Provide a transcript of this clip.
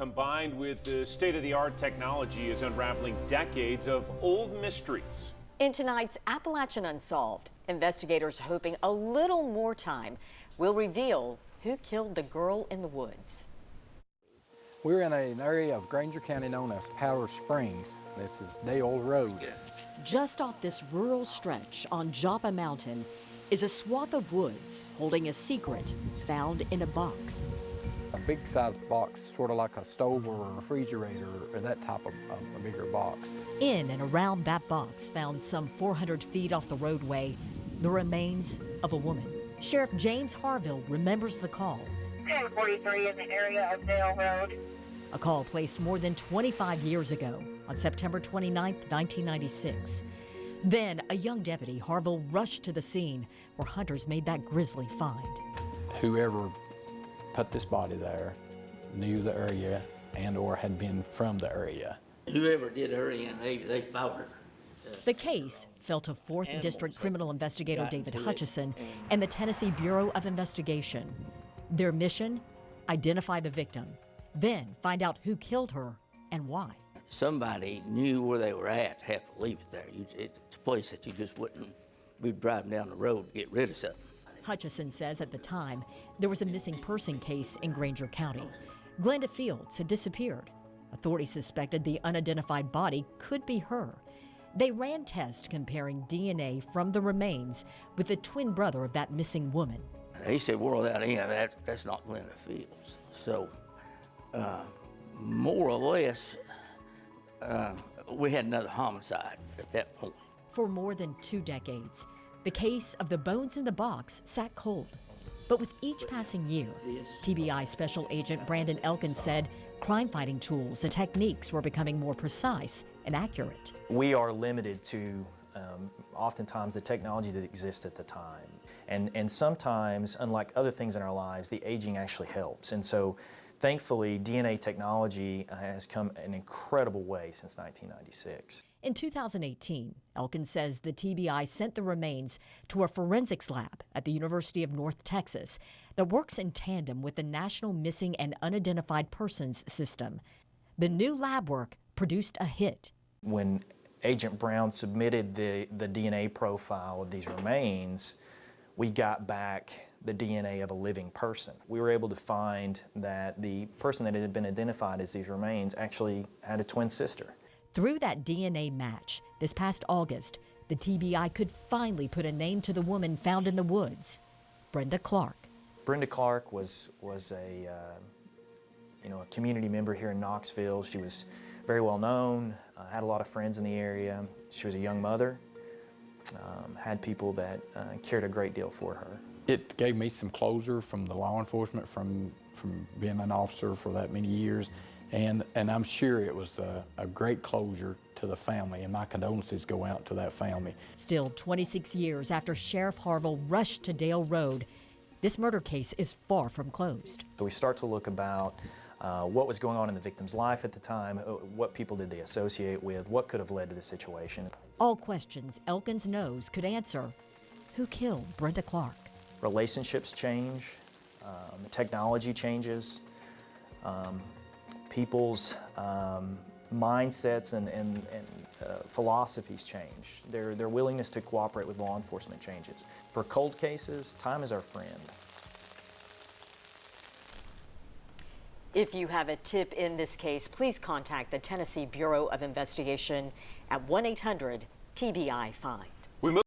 combined with the state-of-the-art technology, is unraveling decades of old mysteries. In tonight's Appalachian Unsolved, investigators hoping a little more time will reveal who killed the girl in the woods. We're in an area of Grainger County known as Powder Springs. This is Dale Road. Just off this rural stretch on Joppa Mountain is a swath of woods holding a secret found in a box. A big sized box, sort of like a stove or a refrigerator or that type of a bigger box. In and around that box, found some 400 feet off the roadway, the remains of a woman. Sheriff James Harville remembers the call. 1043 in the area of Dale Road. A call placed more than 25 years ago on September 29, 1996. Then a young deputy, Harville, rushed to the scene where hunters made that grisly find. Whoever put this body there knew the area and or had been from the area. Whoever did her in, they fought her. The case fell to 4th District Criminal Investigator David Hutchison and the Tennessee Bureau of Investigation. Their mission? Identify the victim, then find out who killed her and why. Somebody knew where they were at, have to leave it there. It's a place that you just wouldn't be driving down the road to get rid of something. Hutchison says at the time, there was a missing person case in Grainger County. Glenda Fields had disappeared. Authorities suspected the unidentified body could be her. They ran tests comparing DNA from the remains with the twin brother of that missing woman. He said, well, that's not Glenda Fields. So, more or less, we had another homicide at that point. For more than 2 decades, the case of the bones in the box sat cold. But with each passing year, TBI Special Agent Brandon Elkins said crime-fighting tools and techniques were becoming more precise and accurate. We are limited to oftentimes the technology that exists at the time. And sometimes, unlike other things in our lives, the aging actually helps. And so, thankfully, DNA technology has come an incredible way since 1996. In 2018, Elkins says the TBI sent the remains to a forensics lab at the University of North Texas that works in tandem with the National Missing and Unidentified Persons System. The new lab work produced a hit. When Agent Brown submitted the DNA profile of these remains, we got back the DNA of a living person. We were able to find that the person that had been identified as these remains actually had a twin sister. Through that DNA match, this past August, the TBI could finally put a name to the woman found in the woods, Brenda Clark. Brenda Clark was a community member here in Knoxville. She was very well known, had a lot of friends in the area. She was a young mother, had people that cared a great deal for her. It gave me some closure from the law enforcement, from being an officer for that many years. And I'm sure it was a great closure to the family, and my condolences go out to that family. Still, 26 years after Sheriff Harville rushed to Dale Road, this murder case is far from closed. So we start to look about what was going on in the victim's life at the time, what people did they associate with, what could have led to the situation. All questions Elkins knows could answer. Who killed Brenda Clark? Relationships change, technology changes, people's mindsets and philosophies change. Their willingness to cooperate with law enforcement changes. For cold cases, time is our friend. If you have a tip in this case, please contact the Tennessee Bureau of Investigation at 1-800-TBI-FIND.